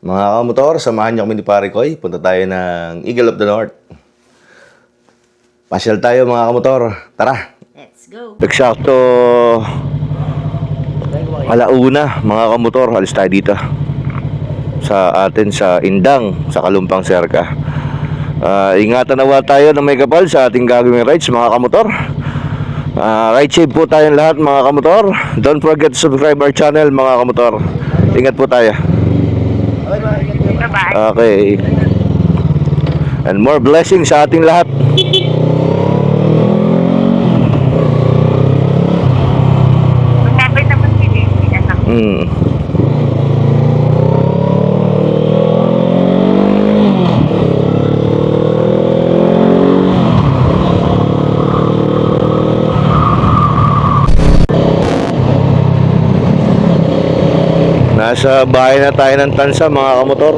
Mga kamotor, samahan niyo kami ni Pare Koy. Punta tayo ng Eagle of the North. Pasyal tayo mga kamotor. Tara! Let's go. Eksakto alauna mga kamotor. Alis tayo dito sa atin sa Indang, sa Kalumpang Serka. Ingatan nawa tayo na may kapal sa ating gagawing rides mga kamotor. Ride safe po tayong lahat mga kamotor. Don't forget to subscribe our channel mga kamotor. Ingat po tayo. Bye-bye. Okay. And more blessings sa ating lahat. Lumapit naman si Lily, anak. Nasa bahay na tayo ng Tansa mga kamotor.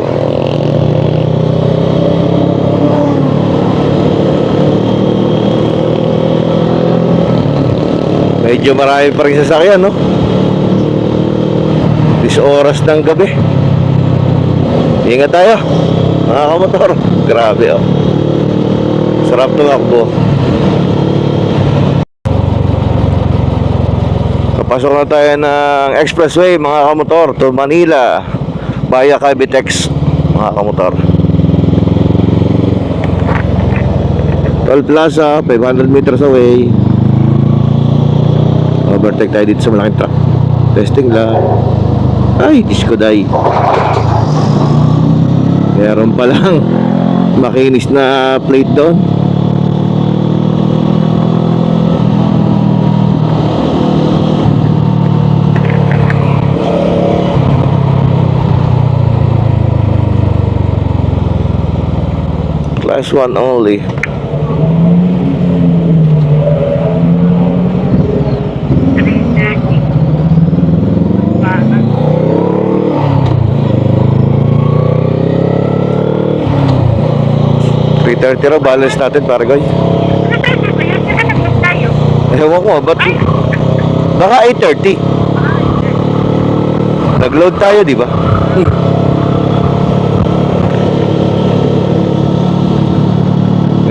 Medyo marami pa rin sasakyan, no? 10 oras ng gabi. Ingat tayo mga kamotor. Grabe, oh. Sarap tumakbo. Pasok na tayo ng expressway mga kamotor to Manila via Cavitex mga kamotor. Toll Plaza 500 meters away. Overtake tayo dito sa malaking truck. Testing lang. Ay, disco day. Meron palang makinis na plate doon. Class 1 only. $330 raw, balance natin para guys. Ewan ko, ba't? Baka 830. Nag-load tayo, di ba?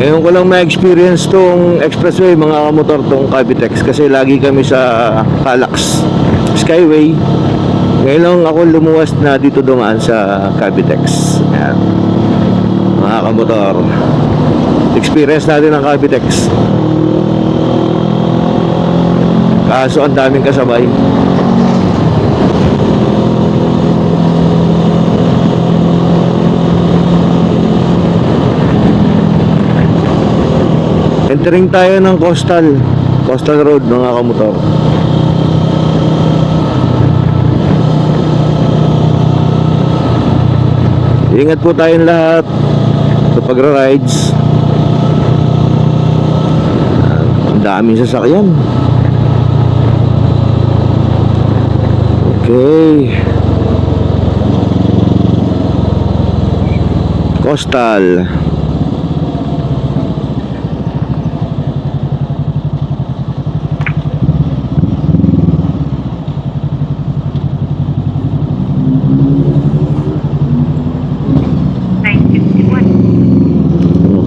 Ngayon ko lang ma-experience tong expressway mga kamotor, tong Cavitex, kasi lagi kami sa Calax Skyway. Ngayon lang ako lumuwas na dito dumaan sa Cavitex. Ayan. Mga kamotor, experience natin ang Cavitex. Kaso ang daming kasabay. Entering tayo ng Coastal Road mga kamotor. Ingat po tayong lahat sa pagra-rides. Ang daming sasakyan. Okay. Coastal.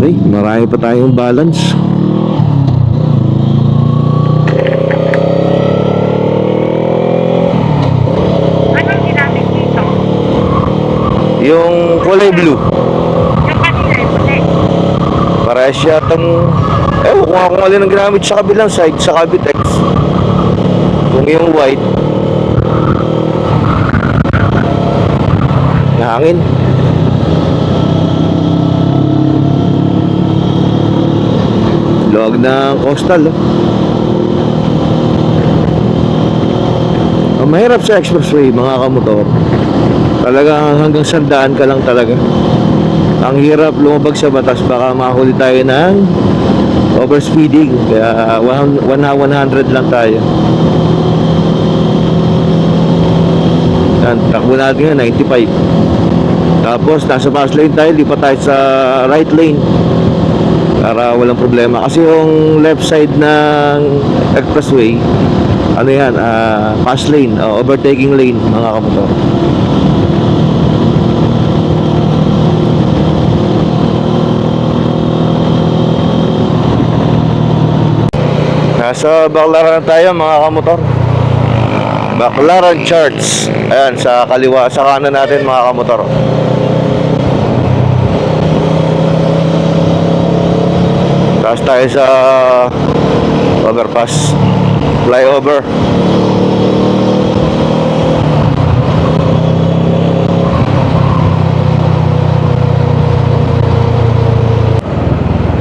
Okay, marami pa tayong balance. Anong ginamit dito? Yung kulay blue. Yung kanina, puti. Para siya tang kung ako alin ang ginamit sa kabilang side sa Cavitex. Kung yung white na hangin. Luwag ng coastal, oh. Ang mahirap sa expressway mga kamotor, talagang hanggang sandaan ka lang talaga. Ang hirap lumabag sa batas, baka mahuli tayo ng overspeeding. Kaya 100 lang tayo. Yan, takbo natin nga 95. Tapos nasa fast lane tayo, lipat tayo sa right lane para walang problema. Kasi yung left side ng expressway, ano yan, fast lane, overtaking lane mga kamotor. Nasa Baclaran na tayo mga kamotor. Baclaran Church. Ayan, sa kaliwa, sa kanan natin mga kamotor. Taas tayo sa overpass, flyover.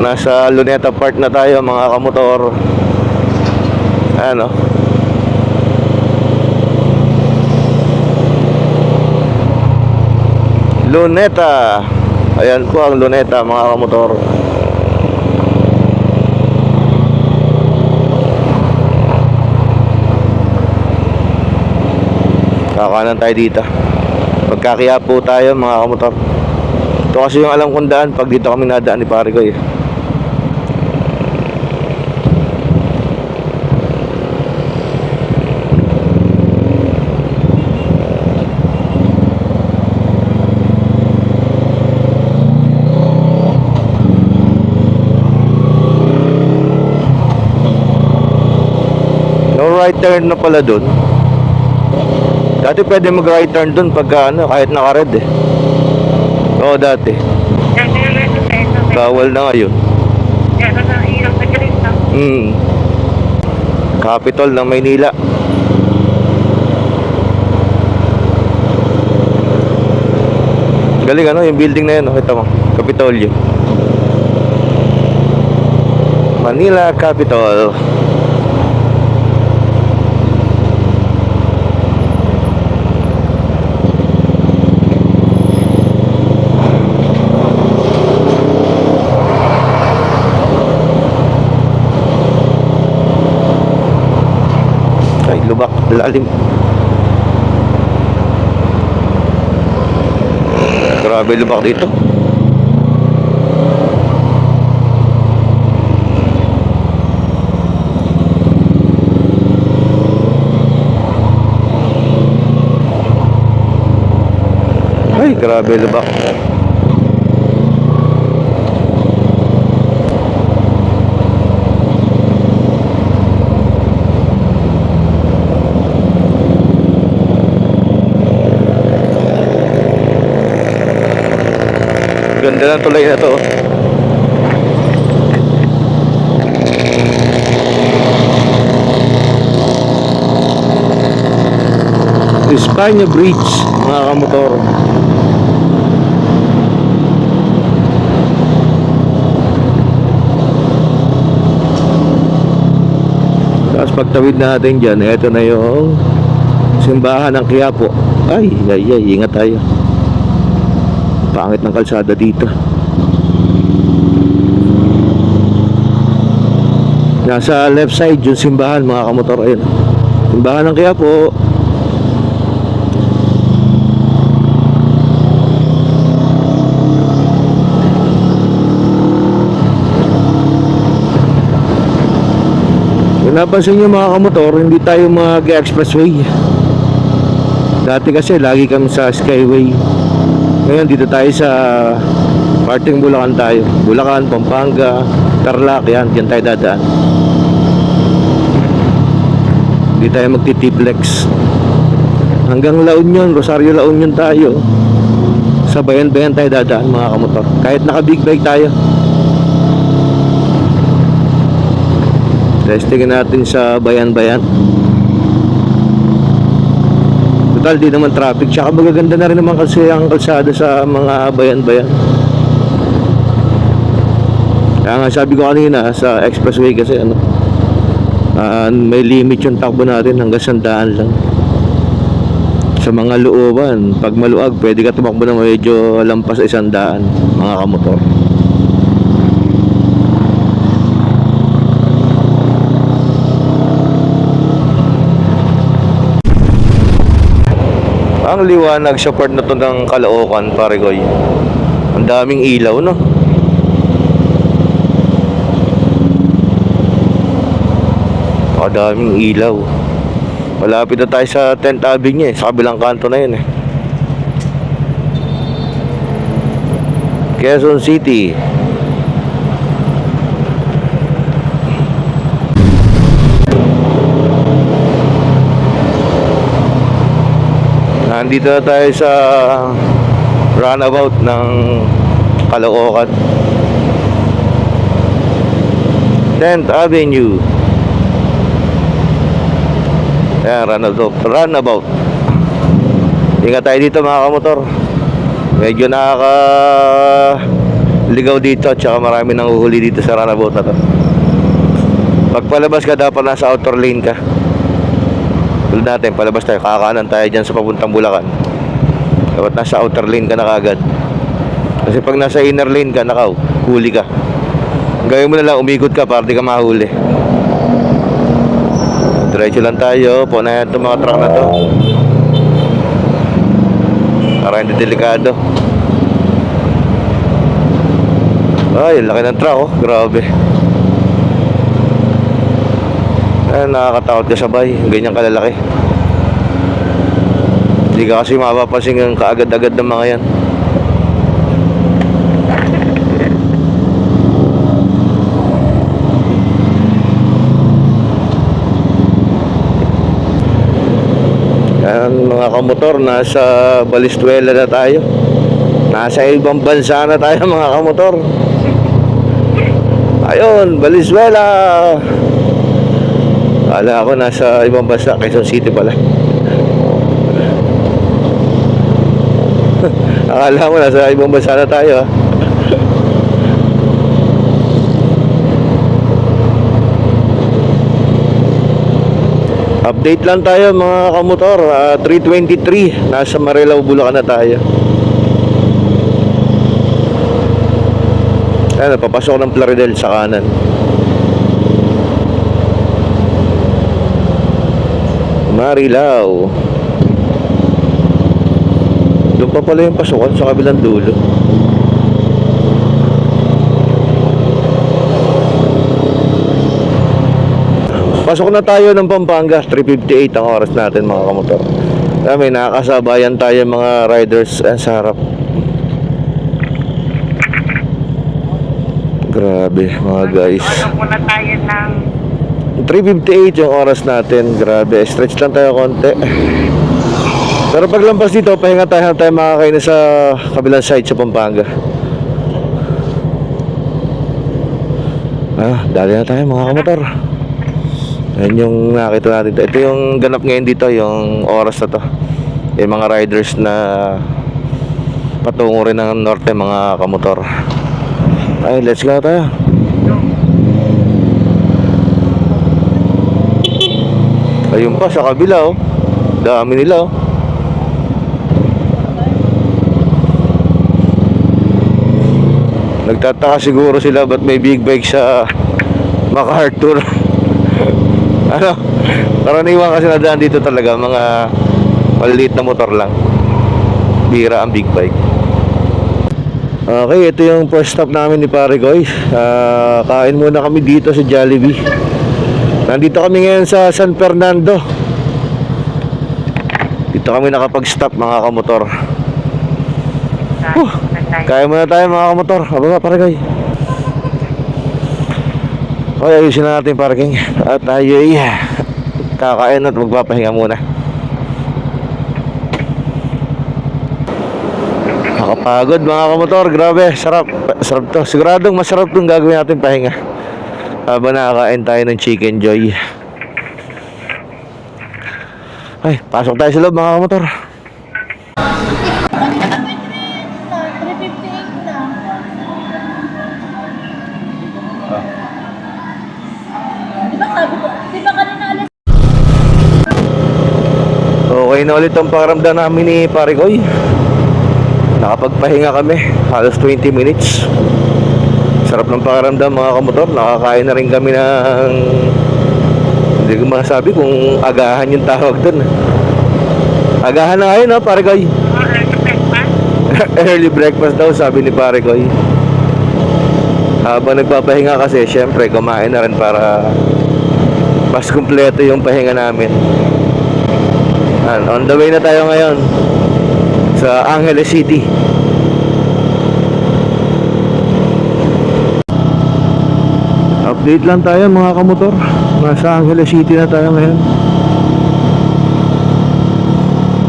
Nasa Luneta Park na tayo mga kamotor. Ano? Luneta. Ayan po ang Luneta mga kamotor. Kakanan tayo dito. Magkakiya po tayo mga kamotor. Ito kasi yung alam kong daan pag dito kami nadaan ni pare ko eh. No right turn na pala dun. Dati pwede mag right turn dun pagka ano, kahit naka-red eh. Oo dati. Bawal na ngayon. Capitol ng Maynila. Galing ano, yung building na yun, oh, ito mo, Capitolio. Manila Capitol. Ay, lubak, lalim. Grabe lubak dito. Ay, grabe lubak. Ganda ng tulay na to. Espanya Bridge mga kamotor. Tapos pagtawid natin dyan, eto na yung simbahan ng Quiapo. Ay, ingat tayo. Pangit ng kalsada dito. Nasa left side yung simbahan mga kamotor. Ayun, simbahan ng Quiapo. Kung napansin nyo mga kamotor, hindi tayo mag-expressway. Dati kasi lagi kami sa Skyway. Ngayon dito tayo sa parting Bulacan tayo. Bulacan, Pampanga, Tarlac, yan, dyan tayo dadaan. Hindi tayo magtitiplex. Hanggang La Union, Rosario La Union tayo. Sa bayan-bayan tayo dadaan mga kamotor. Kahit naka big bike tayo. Testingin natin sa bayan-bayan. Total, di naman traffic. Tsaka magaganda na rin naman kasi ang kalsada sa mga bayan-bayan. Kaya nga sabi ko kanina sa expressway kasi ano, may limit yung takbo natin hanggang 100 lang. Sa mga looban, pag maluag, pwede ka tumakbo na medyo lampas 100 mga kamotor. Ang liwanag sa part na to ng Caloocan, pare koy. Ang daming ilaw, no? Ang daming ilaw. Malapit na tayo sa 10th Avenue eh. Sa kabilang kanto na yun eh. Quezon City. Nandito na tayo sa runabout ng Caloocan, 10th Avenue. Ayan, runabout. Ingat tayo dito mga kamotor. Medyo nakakaligaw dito at saka marami nang uhuli dito sa runabout na to. Pag palabas ka, dapat nasa outer lane ka. Tulad natin, palabas tayo, kakaanan tayo dyan sa papuntang Bulacan. Dapat nasa outer lane ka na kagad. Kasi pag nasa inner lane ka, nakaw, huli ka. Gawin mo na lang, umikot ka para di ka mahuli. Diretso lang tayo, punayan itong mga truck na to para hindi delikado. Ay, laki ng truck oh, grabe. Ay, nakakatakot ka sabay, ganyan kalalaki. Hindi ka kasi mapapansin ang kaagad-agad ng mga yan. Yan mga kamotor, nasa Valenzuela na tayo. Nasa ibang bansa na tayo mga kamotor. Ayun, Valenzuela. Akala ko nasa ibang bansa, Quezon City pala. Akala mo nasa ibang bansa na tayo ha. Update lang tayo mga kamotor, 3:23, nasa Marilao, Bulacan na tayo. Ayan, napapasok ng Plaridel sa kanan. Marilao. Doon pa pala yung pasukan sa kabilang dulo. Pasok na tayo ng Pampanga, 3:58 ang oras natin mga kamotor. May nakakasabayan tayo mga riders sa harap. Grabe mga guys. Ano muna tayo ng 3:58 yung oras natin. Grabe, stretch lang tayo konti. Pero paglampas dito, pahinga tayo makakain sa kabilang side sa Pampanga. Dali na tayo mga kamotor. Yan yung nakita natin. Ito yung ganap ngayon dito, yung oras na to. Yung mga riders na patungo rin ng norte mga kamotor. Ay, let's go tayo. Ayun pa sa kabila oh. Dami nila oh. Nagtataka siguro sila ba't may big bike sa MacArthur. Ano, karaniwan kasi nadaan dito talaga mga maliliit na motor lang. Bira ang big bike. Okay, ito yung first stop namin ni Pare Goy. Kain muna kami dito sa Jollibee. Nandito kami ngayon sa San Fernando. Dito kami nakapag-stop mga kamotor. Kain muna tayo mga kamotor. Ababa Pare Goy. Okay, ayusin na natin parking. At tayo ay kakain at magpapahinga muna. Nakapagod mga kamotor. Grabe, sarap. Sarap to. Siguradong masarap itong gagawin natin pahinga habang nakakain tayo ng Chicken Joy. Ay, pasok tayo sa loob mga kamotor. Okay na ulit ang pakiramdam namin ni Pare Goy. Nakapagpahinga kami halos 20 minutes. Sarap ng pakiramdam mga kamotor. Nakakain na rin kami ng, hindi ko masabi kung agahan yung tawag dun. Agahan na ngayon Pare Goy. Early breakfast daw sabi ni Pare Goy. Habang nagpapahinga kasi syempre kumain na rin para mas kumpleto yung pahinga namin. On the way na tayo ngayon sa Angeles City. Update lang tayo mga kamotor. Nasa Angeles City na tayo ngayon.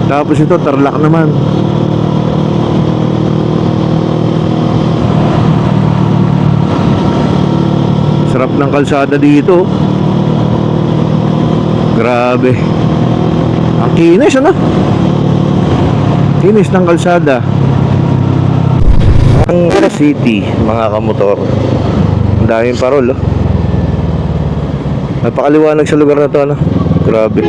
Tapos ito, Tarlac naman. Sarap ng kalsada dito. Grabe. Ang kinis, ano? Kinis ng kalsada. Ang city, mga kamotor. Ang daming parol, oh. Napakaliwanag sa lugar na to, ano? Grabe.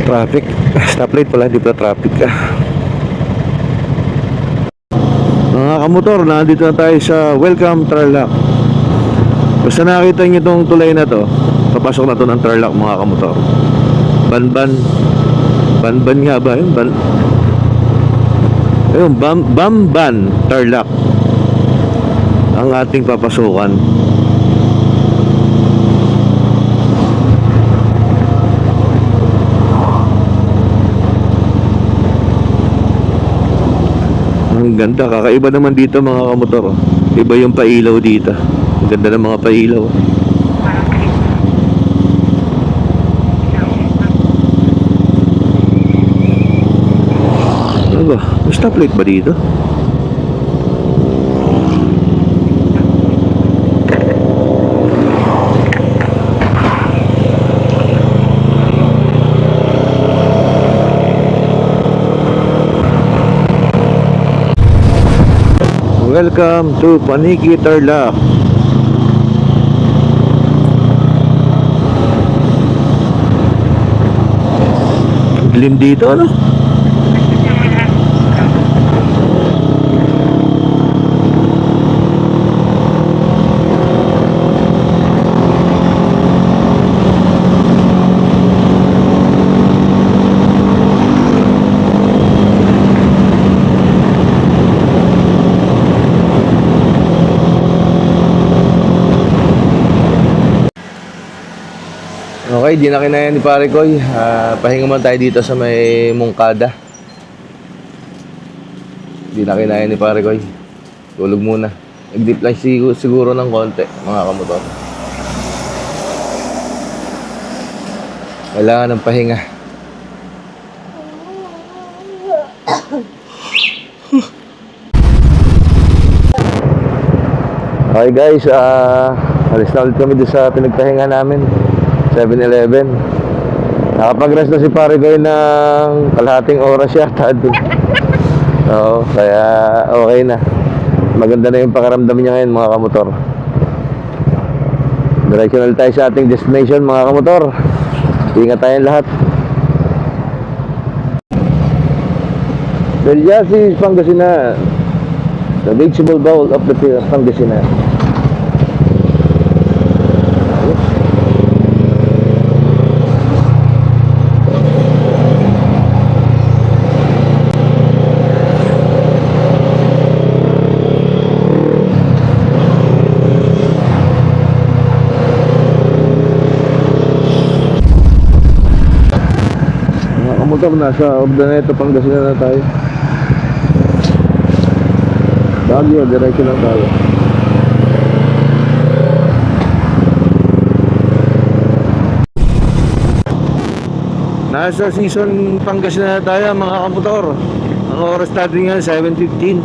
Traffic. Stoplight pala, di pala traffic. Mga kamotor, nandito na tayo sa Welcome Tarlac. Basta nakita nyo itong tulay na to, papasok na to ng Tarlac, mga kamotor. Banban. Banban nga ba yun? Ayun, Bamban Tarlac ang ating papasukan. Ang ganda, kakaiba naman dito, mga kamotor. Iba yung pailaw dito. Ang ganda ng mga pailaw. Ano ba? May stoplight ba dito? Welcome to Paniki Tarlac. Dilim dito, ano? Okay, di na kinaya ni Pare Koy. Pahinga man tayo dito sa may Mungkada. Di na kinaya ni Pare Koy. Tulog muna. Nag-dip lang siguro ng konti, mga kamotor. Kailangan ng pahinga. Okay guys, alis na ulit kami doon sa pinagpahinga namin, 7-Eleven. Nakapag-rest na si Pare Koy ng kalahating oras yata doon. Oo, kaya okay na. Maganda na yung pakiramdam niya ngayon, mga kamotor. Directional tayo sa ating destination, mga kamotor. Ingat tayong lahat. Delyasis, Pangasinan. The vegetable bowl of the Pangasinan. Motor, nasa Ordaneta, Pangasinan na tayo. Baguio, diretso lang tayo. Nasa season Pangasinan na tayo, mga kamotor. Ang oras natin nga 7:15.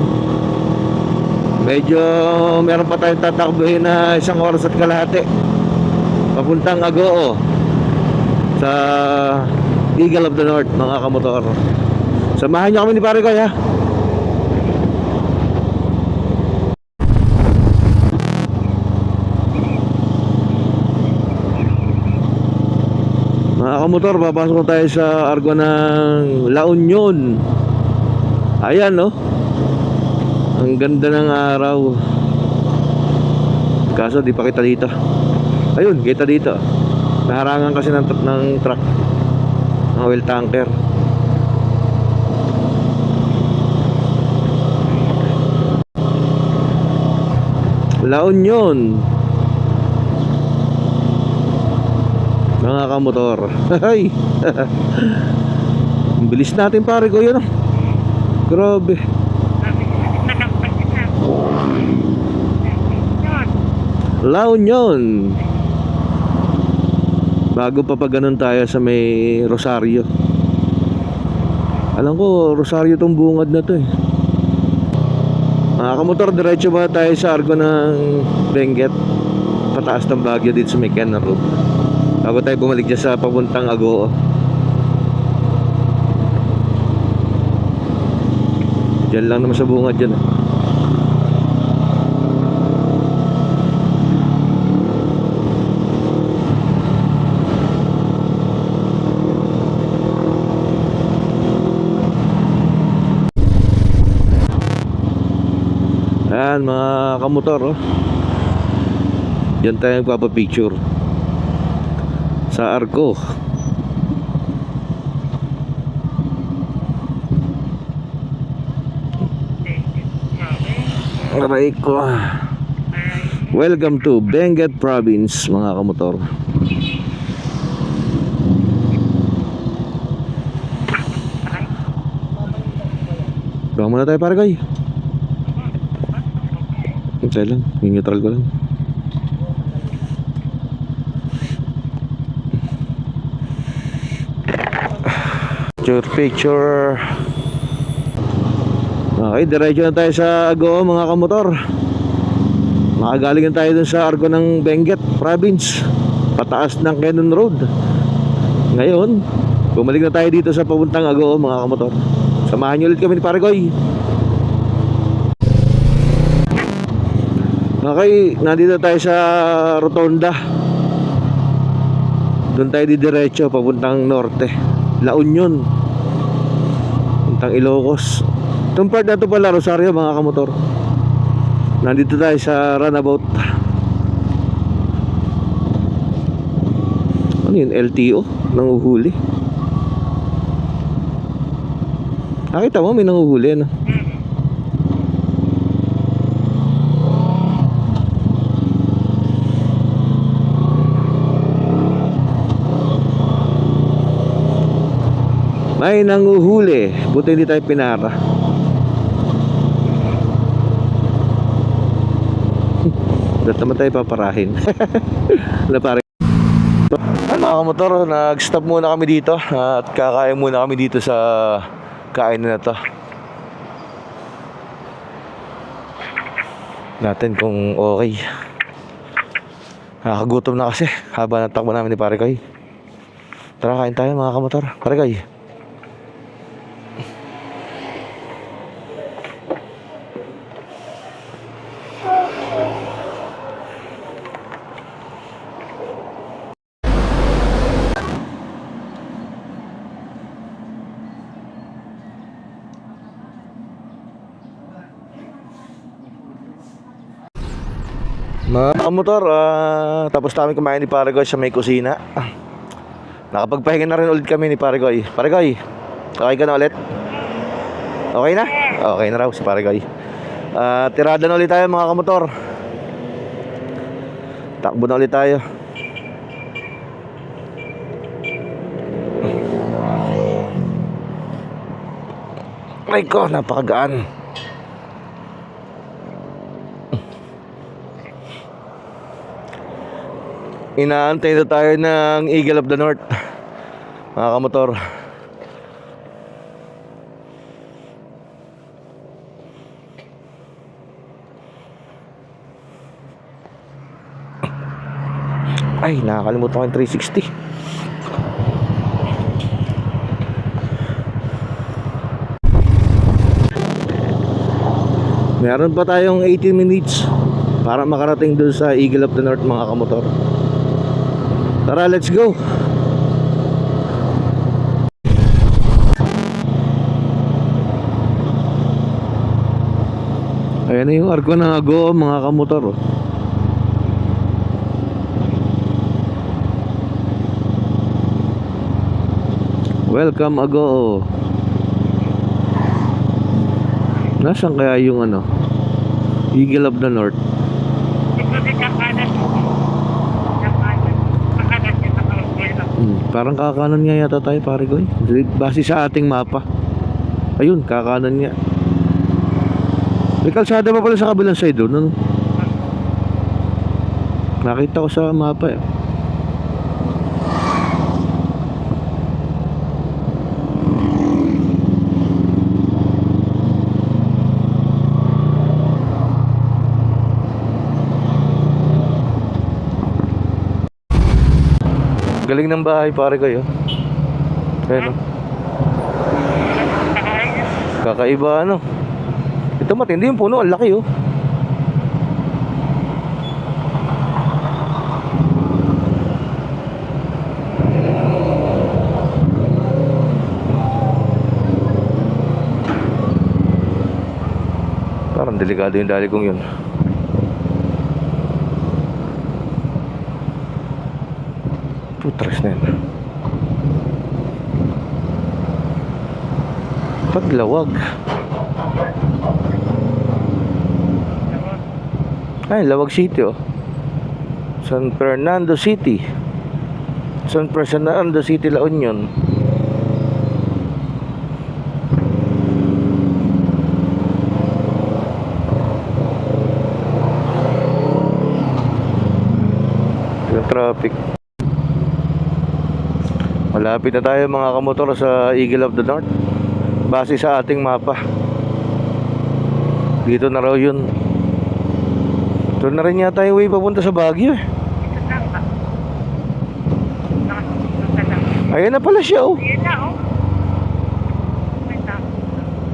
Medyo meron pa tayong tatakbuhin na 1 oras at kalahati papuntang Agoo sa Eagle of the North, mga kamotor. Samahan niyo kami ni Pare Koy, ha. Mga kamotor, papasok tayo sa Argo ng La Union. Ayan, no. Ang ganda ng araw. Kaso di pa kita dito. Ayun, kita dito. Naharangan kasi ng truck, ng oil tanker. La Union. Mga mga kamotor. Ay. Ang bilis natin pare ko yun. Grabe. La Union. Bago pa ganun tayo sa may Rosario. Alam ko Rosario tong bungad na to eh. Mga kamotor, diretso ba tayo sa Argo ng Benguet? Pataas ng Baguio dito sa may Cannon Road. Bago tayo bumalik dyan sa papuntang Agoo. Diyan lang naman sa bungad dyan eh. Ayan mga kamotor oh. Diyan tayo nagpapapicture sa Arco. Aray ko. Welcome to Benguet Province mga kamotor. Baka muna tayo pare kay. Hintay lang, yung neutral ko lang. Picture. Okay, diretso na tayo sa Agoo mga kamotor. Makagaling na tayo dun sa Argo ng Benguet Province, pataas ng Cannon Road. Ngayon, bumalik na tayo dito sa papuntang Agoo mga kamotor. Samahan nyo ulit kami ni Paregoy. Okay, nandito tayo sa Rotonda. Doon tayo didiretso papuntang norte, La Union, papuntang Ilocos. Itong part na ito pala Rosario mga kamotor. Nandito tayo sa runabout. Ano yun? LTO? Nanguhuli. Nakita mo may nanguhuli ano? May nanguhuli. Buti hindi tayo pinara. Dapat naman tayo paparahin. Ano pare? Mga kamotor, nag-stop muna kami dito at kakain muna kami dito sa kainan na to. Natin kung okay. Nakakagutom na kasi habang natakbo namin ni Pare Koy. Tara, kain tayo mga kamotor. Pare Koy. Mga kamotor, tapos namin kumain ni Paregoy sa may kusina. Nakapagpahinga na rin ulit kami ni Paregoy. Paregoy, okay ka na ulit? Okay na? Okay na raw si Paregoy. Tirada na ulit tayo mga kamotor. Takbo na ulit tayo. Ay ko, napakagaan. Inaantay na tayo ng Eagle of the North mga kamotor. Ay, nakakalimutan ko yung 360. Meron pa tayong 18 minutes para makarating doon sa Eagle of the North mga kamotor. Tara, let's go. Ayan na yung Arco ng Agoo mga kamotor oh. Welcome Agoo. Nasaan kaya yung ano Eagle of the North? Ito din ang kanan. Ang kanan. Ang kanan niya sa kalagay ng Parang kakanan nga yata tayo pare ko. Base sa ating mapa. Ayun, kakanan nga. May kalsada pa pala sa kabilang side doon. Ano? Nakita ko sa mapa eh. Galing ng bahay pare kayo. Ayun, kakaiba ano. Ito matindi yung puno, ang laki oh. Parang delikado yung dali kong yun. Putres na yun. Paglawag. Ay, Lawag City oh. San Fernando City. San Fernando City, La Union. Yung traffic. Malapit na tayo mga kamotor sa Eagle of the North. Base sa ating mapa. Dito na raw yun. Ito na rin yata yung way papunta sa Baguio eh. Ito na ba? Nakasusunod na lang. Ayan na pala siya oh. Ayan na, oh. May tao.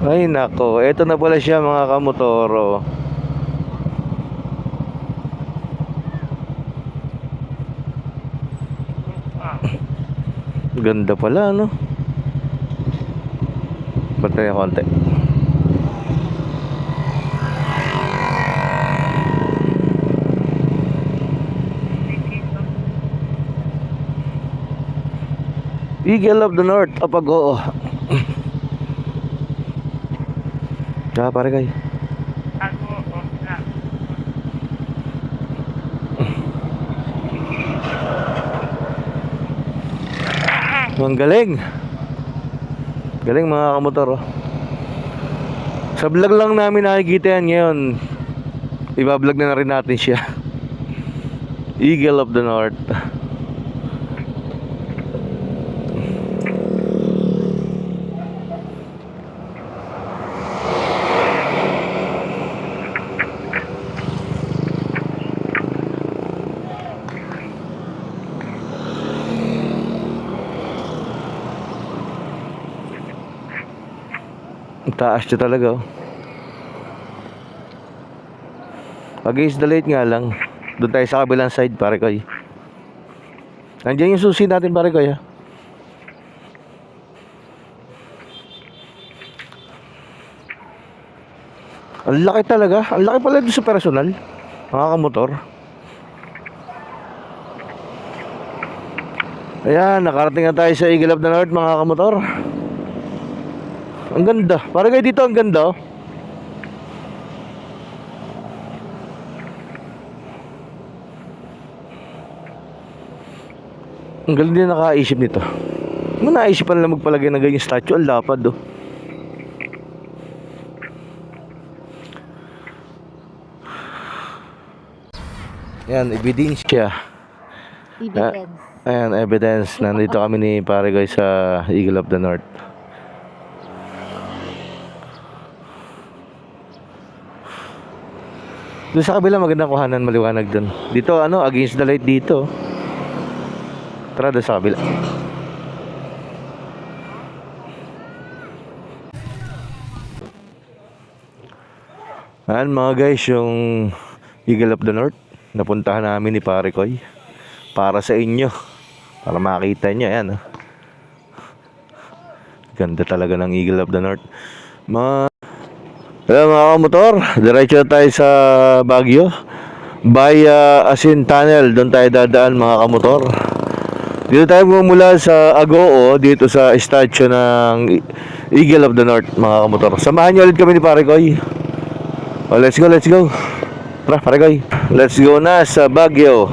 Ay nako, eto na pala siya mga kamotor oh. Ganda pala no. Bantay na konti. Eagle of the North, Apagoo. Tsaka pare kayo. Ako, oh, na. Ang galing. Galing mga kamotor oh. Sa vlog lang namin nakikita yan ngayon. Iba-vlog na rin natin siya. Eagle of the North. Ang taas siya talaga oh. Against the light nga lang. Doon tayo sa kabilang side pare koy. Nandiyan yung susi natin pare koy ha. Ang laki talaga. Ang laki pala doon sa personal. Mga kamotor. Ayan, nakarating na tayo sa Eagle of the North mga kamotor. Ang ganda. Parang kayo dito ang ganda oh. Ang galing din nakaisip nito. Ano naisipan lang magpalagay ng ganyang statue? Ang lapad oh. Yan, ebidensya. Evidence. Ayan, evidence. Nandito kami ni pare guys sa Eagle of the North. Doon sa kabila magandang kuhanan, maliwanag doon. Dito ano, against the light dito. Tara doon sa kabila. Ayan mga guys, yung Eagle of the North napuntahan namin ni pare Koy para sa inyo, para makita nyo. Ayan oh. Ganda talaga ng Eagle of the North. Hello mga kamotor, diretso tayo sa Baguio via Asin Tunnel. Doon tayo dadaan mga kamotor. Dito tayo mula sa Agoo, dito sa statue ng Eagle of the North mga kamotor. Samahan nyo ulit kami ni pare Koy. Oh, let's go, let's go. Tara pare Koy, let's go na sa Baguio.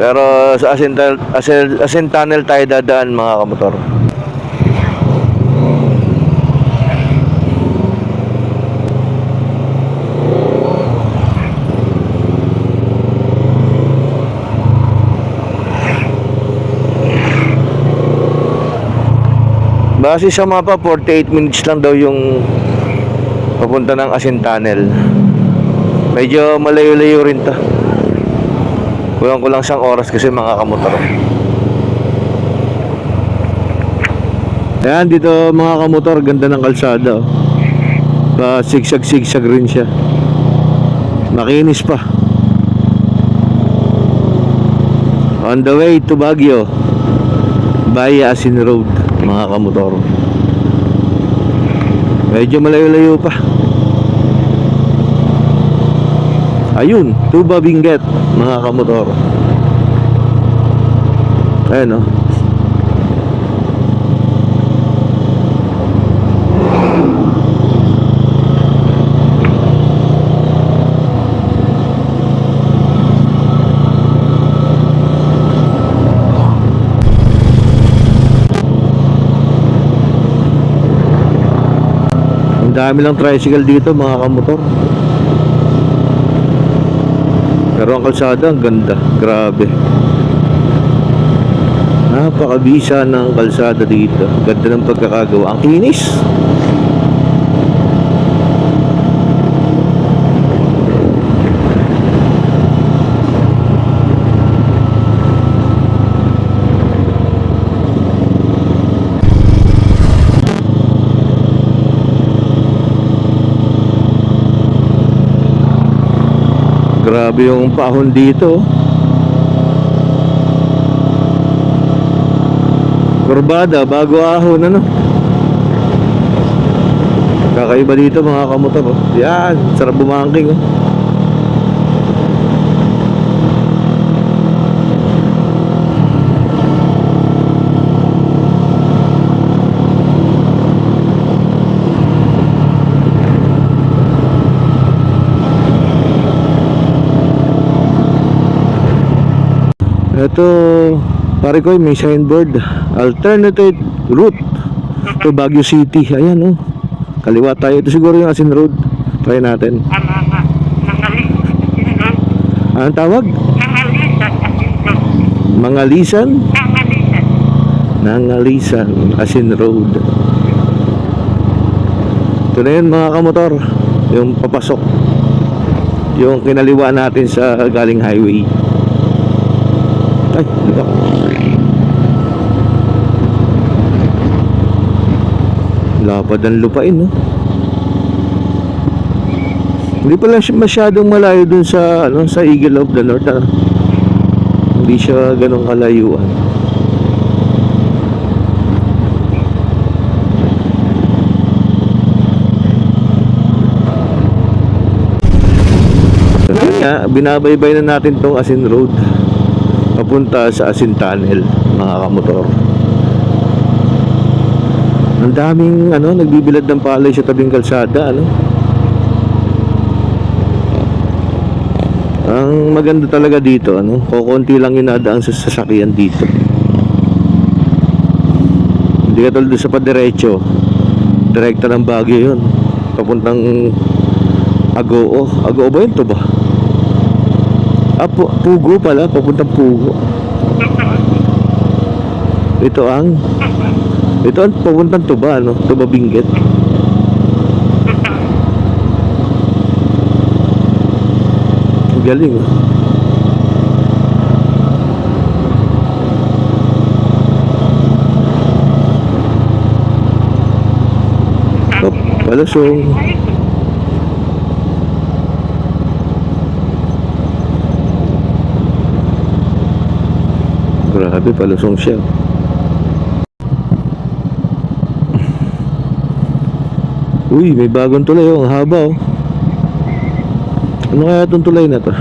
Pero sa Asin Tunnel tayo dadaan mga kamotor. Base sa mapa, 48 minutes lang daw yung papunta ng Asin Tunnel. Medyo malayo-layo rin ta. Kulang siyang oras kasi mga kamotor. Ayan, dito mga kamotor, ganda ng kalsada. Pa sigsag-sigsag rin siya. Makinis pa. On the way to Baguio, via Asin Road, mga kamotor. Medyo malayo-layo pa. Ayun, Tuba Benguet, mga kamotor. Ayan, oh. Ang dami lang tricycle dito mga kamotor. Pero ang kalsada ang ganda. Grabe. Napakabisa ng kalsada dito. Ganda ng pagkakagawa. Ang kinis. Grabe yung pahon dito. Kurbada, bago ahon, ano? Kakaiba dito mga kamotor, oh. Yan, sarap bumangking, oh. Ito, pare ko, may signboard. Alternative route to Baguio City. Ayan, oh. Kaliwa tayo. Ito siguro yung Asin Road. Try natin. Anong tawag? Mangalisan? Nangalisan, Asin Road. Ito na yun mga kamotor. Yung papasok. Yung kinaliwa natin sa galing highway. Ay, diba? Lapad ang lupain, no? Hindi pala siya masyadong malayo dun sa, ano, sa Eagle of the North, ano? Hindi siya ganong kalayuan. Yun nga, binabaybay na natin tong Asin Road papunta sa Asin Tunnel, mga kamotor. Ang daming ano, nagbibilad ng palay sa tabing kalsada, ano. Ang maganda talaga dito, ano, kukunti lang yung nadaan sa sasakyan dito. Hindi ka tulad sa padiretso, direkta ng Baguio yun, papuntang Agoo. Agoo ba yun to ba? Pugo pala, papuntang Pugo. Ito ang papuntang Tuba, no? Tuba Benguet. Galing, oh. Palusong. Grabe, palusong siya. Uy, may bagong tulay, oh. Ang haba, oh. Ano kaya itong tulay na to?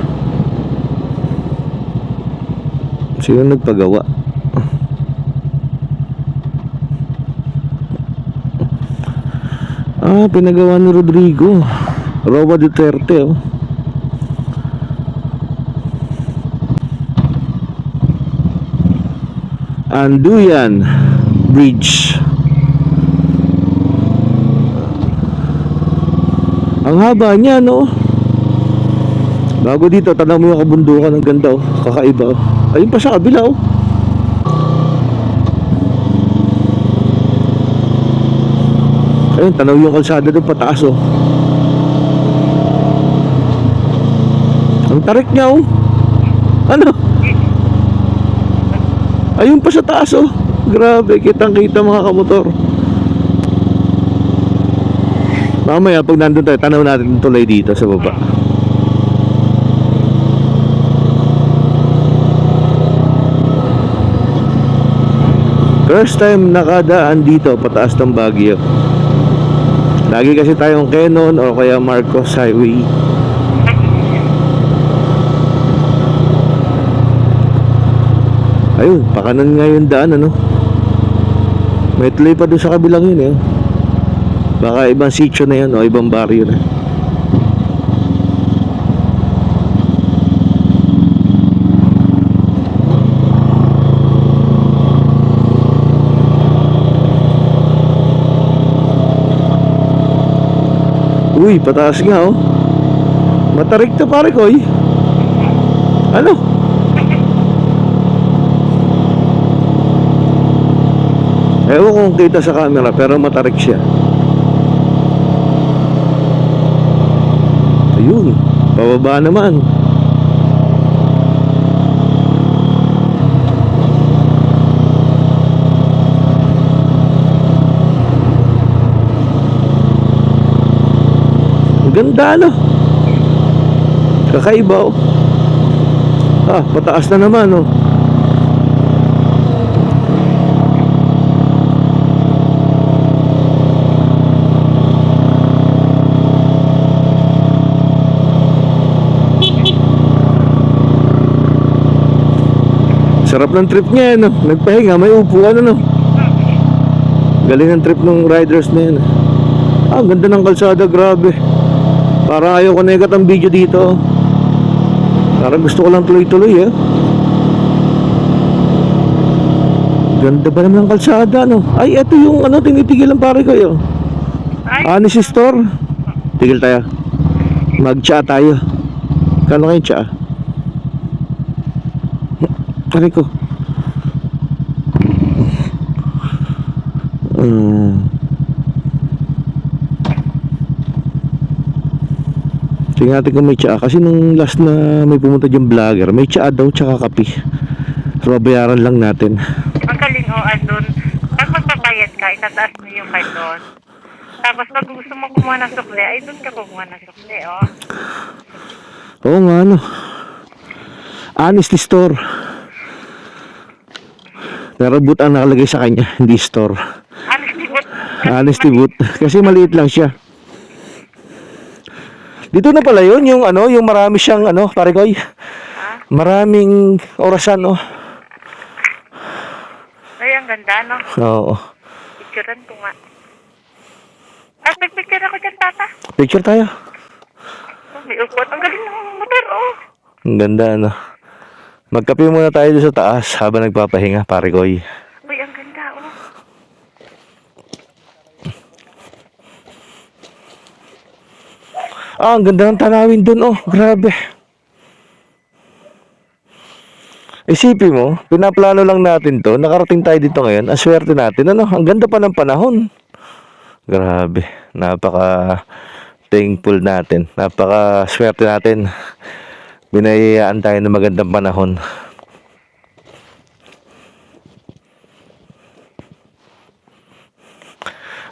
Sino nagpagawa? Pinagawa ni Rodrigo Roa Duterte, oh. Anduyan Bridge. Ang haba niya, no? Bago dito, tanaw mo yung kabundukan. Ang ganda, oh. Kakaiba, oh. Ayun pa sa kabila, oh. Ayun, tanaw yung kalsada doon pataas, oh. Ang tarik niya, oh. Ano? Ayun pa sa taas, oh. Grabe, kitang-kita mga kamotor. Mamaya, pag nandun tayo, tanaw natin yung tulay dito sa baba. First time nakadaan dito, pataas ng Baguio. Lagi kasi tayong Quezon o kaya Marcos Highway. Ayun, pakanan nga yung daan, ano. May tuloy pa doon sa kabilang yun, eh. Baka ibang sitio na yun o ibang baryo na. Uy, pataas nga, oh. Matarik to, pare ko, eh. Ano? Ewan kung kita sa camera, pero matarik siya. Ayun, pababa naman. Ang ganda, no? Kakaiba, oh. Ah, pataas na naman, oh. Sarap ng trip niya, no? Nagpahinga, may upuan, ano? Galing ang trip ng riders na yan. Ah, ang ganda ng kalsada, grabe. Parang ayaw ko na ikat ang video dito. Parang gusto ko lang tuloy-tuloy, eh. Ganda ba naman ng kalsada, no? Ay, eto yung ano, tinitigilan pare kayo. Honest Store. Tigil tayo. Mag-tsa tayo. Kano kayo tsa? Pare ko. Tingnan natin kung may tsaa. Kasi nung last na may pumunta dyan vlogger, may tsaa daw tsaka kape. So babayaran lang natin. Ang galing, o, andun. Pag magbabayad ka, itataas mo yung card doon. Tapos pag gusto mo kumuha ng sukle, ay doon ka kumuha ng sukle, o. Oo nga, ano. Honesty Store. Pero boot ang nakalagay sa kanya, hindi store. Honesty boot. Honesty boot. Kasi maliit lang siya. Dito na pala yun, yung ano, yung marami siyang ano, pare koy. Maraming orasan, oh. Ay, ang ganda, no? Oo. Picturean ko nga. At nagpicture ako dyan, tata. Picture tayo. Oh, may upot. Ang galing ng motor, oh. Ang ganda, ano. Magkape muna tayo doon sa taas habang nagpapahinga, pare koy. Uy, ang ganda, oh. Ah, ang ganda ng tanawin doon, oh. Grabe. Isipin mo, pinaplano lang natin to. Nakarating tayo dito ngayon. Ang swerte natin, ano. Ang ganda pa ng panahon. Grabe. Napaka thankful natin. Napaka swerte natin. Binayaan tayo ng magandang panahon.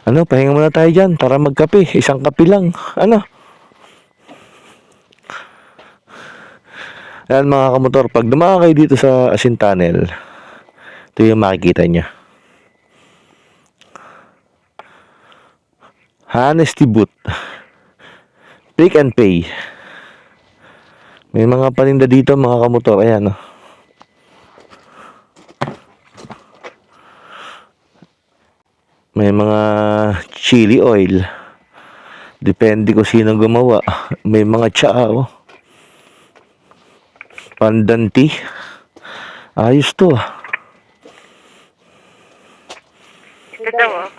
Ano, pahinga muna tayo dyan para magkape. Isang kape lang. Ano? Ayan mga kamotor, pag dumaan kayo dito sa Asin Tunnel, ito yung makikita niya. Honesty Boot. Pick and Pay. May mga paninda dito mga kamotor. Ayan, oh. May mga chili oil. Depende kung sino gumawa. May mga tsaa, oh. Pandan tea. Ayos to, ah. Ito daw, oh.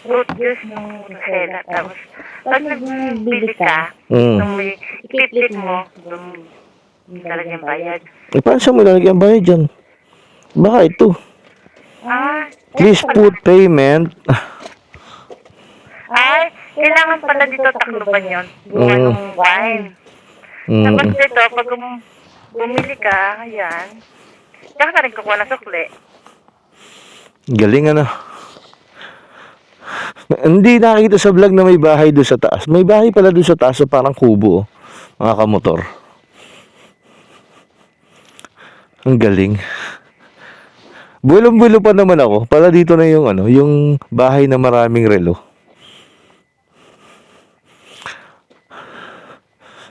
Fruit juice ng Rosella. Tapos, pag nagbili ka, nung may ipiplit mo, yung talagang bayad. Eh, paano siya mo lalagyan bayad dyan? Baka ito. Ah, Please put payment. ay, kailangan pala dito takluban yun. Bunga ng wine. Mm. Tapos dito, pag bumili ka, ayan, tsaka ka rin kukuha ng sukli. Galing ano. Hindi nakita sa vlog na may bahay doon sa taas. May bahay pala doon sa taas, so parang kubo, oh, mga kamotor. Ang galing. Bulong-bulo pa naman ako. Pala dito na yung ano, yung bahay na maraming relo.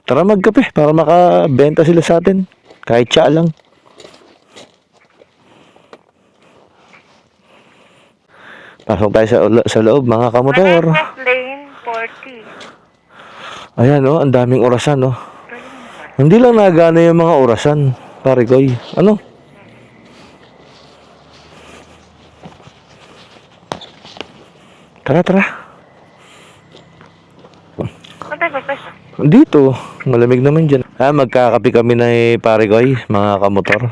Tara magkape para makabenta sila sa atin. Kahit siya lang. Pasok tayo sa loob, mga kamotor. West Lane 40. Ayan, oh, ang daming orasan, oh. Hindi lang nagana yung mga orasan, pare koy. Ano? Tara, tara. Saan tayo pagpasa? Dito, malamig naman dyan. Magkakape kami na pare koy, mga kamotor.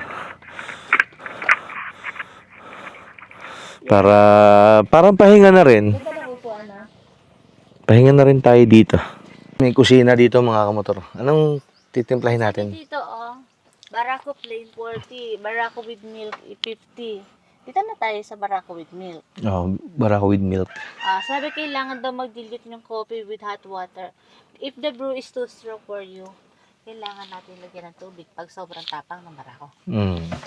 Parang pahinga na rin. Pahinga na rin tayo dito. May kusina dito, mga kamotor. Anong titimplahin natin? Dito, oh. Barako plain 40. Barako with milk 50. Dito na tayo sa barako with milk. Oh, barako with milk. Sabi kailangan daw mag-dilute ng coffee with hot water. If the brew is too strong for you, kailangan natin lagyan ng tubig pag sobrang tapang ng barako.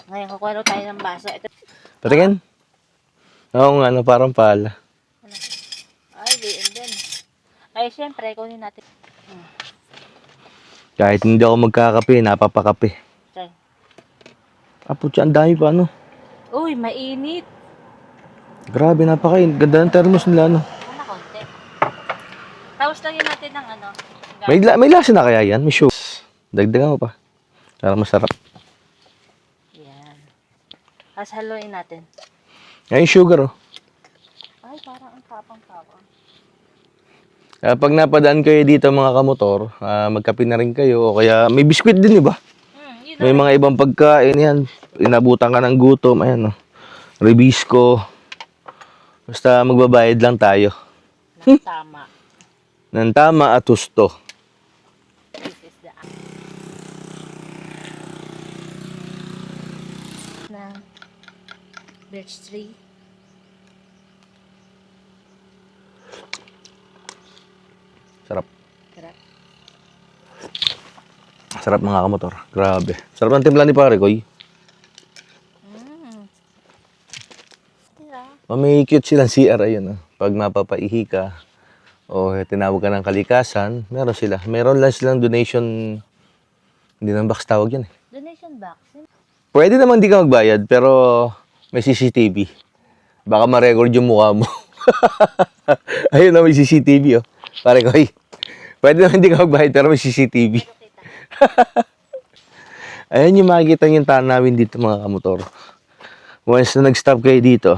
Ngayon, kukuha tayo ng baso. Ito. Patingin? Oo nga, parang pala. Ay, and then. Ay, syempre, kunin natin. Kahit hindi ako magkakape, napapakape. Try. Putya, ang dami pa, ano? Uy, mainit. Grabe, napakain. Ganda ng thermos nila, ano? Ano, konti. Tapos lagyan natin ng ano. May lasa na kaya yan? May sugar. Dagdagan mo pa. Para masarap. Yan. Tapos haluin natin. Ay, sugar, oh. Ay, parang ang tapang-tapang. Pag napadaan kayo dito, mga kamotor, magkape na rin kayo. O kaya, may biskwit din, di ba? Yun May mga ibang pagkain yan. Inabutan ka ng gutom. Ayan, oh. Ribisco. Basta magbabayad lang tayo. ang tama. Nang tama at husto. This is the na birch tree. Sarap. Sarap. Sarap, mga kamotor. Grabe. Sarap ng timpla ni pare koy. May cute silang CR, ayun. Pag mapapaihi ka o tinawag ka ng kalikasan, meron sila. Meron lang silang donation, hindi ng box tawag yan. Donation box. Pwede naman di ka magbayad, pero may CCTV. Baka ma-record yung mukha mo. Ayun na, may CCTV, oh. Pare koy. Pwede naman di ka magbayad, pero may CCTV. Ayan yung makikita yung tanawin dito, mga kamotor. Once na nag-stop kayo dito,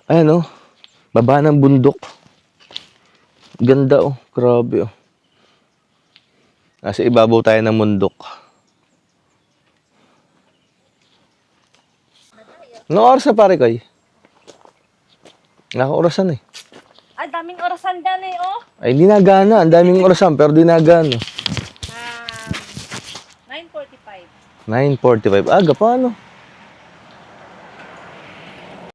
ayan, oh, baba ng bundok. Ganda, oh, grabe, oh. Nasa ibabaw tayo ng bundok. Anong oras na, pare koy? Naka-orasan, eh. Ay, daming orasan dyan eh, oh. Ay, hindi nagana. Ang daming orasan, pero di nagana. 9:45. 9:45. Aga pa, ano?